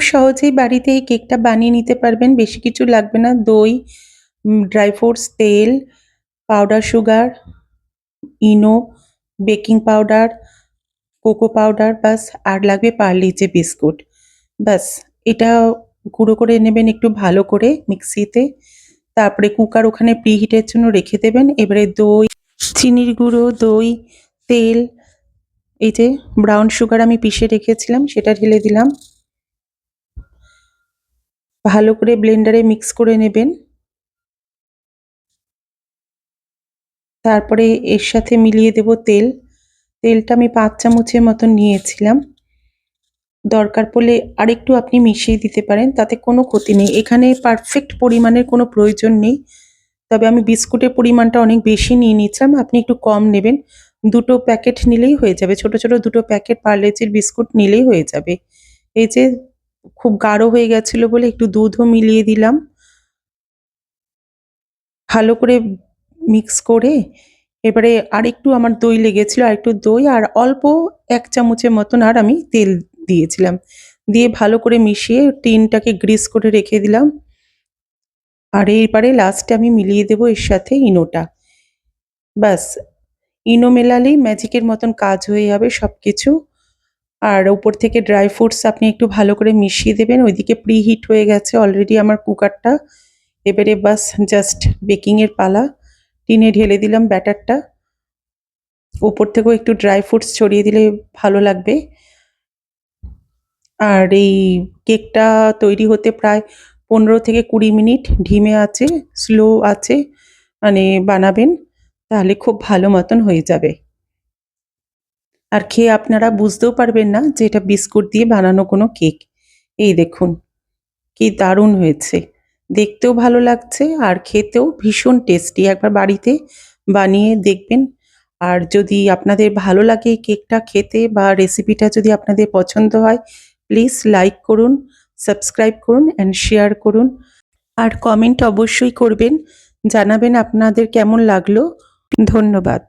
সহজেই বাড়িতে এই কেকটা বানিয়ে নিতে পারবেন। বেশি কিছু লাগবে না। দই, ড্রাই ফ্রুটস, তেল, পাউডার সুগার, ইনো, বেকিং পাউডার, কোকো পাউডার ব্যাস আর লাগবে পারলে-জি বিস্কুট। ব্যাস এটা গুঁড়ো করে নেবেন একটু ভালো করে মিক্সিতে। তারপরে কুকার ওখানে প্রিহিটের জন্য রেখে দেবেন। এবারে দই, চিনির গুঁড়ো, দই, তেল, এই যে ব্রাউন সুগার আমি পিষে রেখেছিলাম সেটা ঢেলে দিলাম। ভালো করে ব্লেন্ডারে মিক্স করে নেবেন। তারপরে এর সাথে মিলিয়ে দেব তেল। তেলটা আমি ৫ চামচের মতন নিয়েছিলাম। দরকার পড়লে আরেকটু আপনি মিশিয়ে দিতে পারেন, তাতে কোনো ক্ষতি নেই। এখানে পারফেক্ট পরিমাণের কোনো প্রয়োজন নেই। তবে আমি বিস্কুটের পরিমাণটা অনেক বেশি নিয়ে নিয়েছিলাম, আপনি একটু কম নেবেন। ২ টো প্যাকেট নিলেই হয়ে যাবে। ছোট, ছোট ২ টো প্যাকেট পারলে-জির বিস্কুট নিলেই হয়ে যাবে। এই যে খুব গাঢ় হয়ে গেছিল বলে একটু দুধও মিলিয়ে দিলাম। ভালো করে মিক্স করে এবারে আরেকটু আমার দই লেগেছিল, আরেকটু দই আর অল্প ১ চামচের মতন আর আমি তেল দিয়েছিলাম। দিয়ে ভালো করে মিশিয়ে টিনটাকে গ্রিস করে রেখে দিলাম। আর এবারে লাস্টে আমি মিলিয়ে দেব এর সাথে ইনোটা। ব্যাস ইনো মেলালেই ম্যাজিকের মতন কাজ হয়ে যাবে সবকিছু। আর উপর থেকে ড্রাই ফ্রুটস আপনি একটু ভালো করে মিশিয়ে দেবেন। ওইদিকে প্রিহিট হয়ে গেছে অলরেডি আমার কুকারটা। এবারে বাস জাস্ট বেকিং এর পালা। টিনে ঢেলে দিলাম ব্যাটারটা। উপর থেকেও একটু ড্রাই ফ্রুটস ছড়িয়ে দিলে ভালো লাগবে। আর এই কেকটা তৈরি হতে প্রায় ১৫ থেকে ২০ মিনিট ধিমে আঁচে, স্লো আঁচে মানে বানাবেন। তাহলে খুব ভালো মতন হয়ে যাবে। আর খেয়ে আপনারা বুঝতেও পারবেন না যে এটা বিস্কুট দিয়ে বানানো কোনো কেক। এই দেখুন কি দারুণ হয়েছে। দেখতেও ভালো লাগছে আর খেতেও ভীষণ টেস্টি। একবার বাড়িতে বানিয়ে দেখবেন। আর যদি আপনাদের ভালো লাগে এই কেকটা খেতে বা রেসিপিটা যদি আপনাদের পছন্দ হয়, প্লিজ লাইক করুন, সাবস্ক্রাইব করুন অ্যান্ড শেয়ার করুন। আর কমেন্ট অবশ্যই করবেন। জানাবেন আপনাদের কেমন লাগলো। ধন্যবাদ।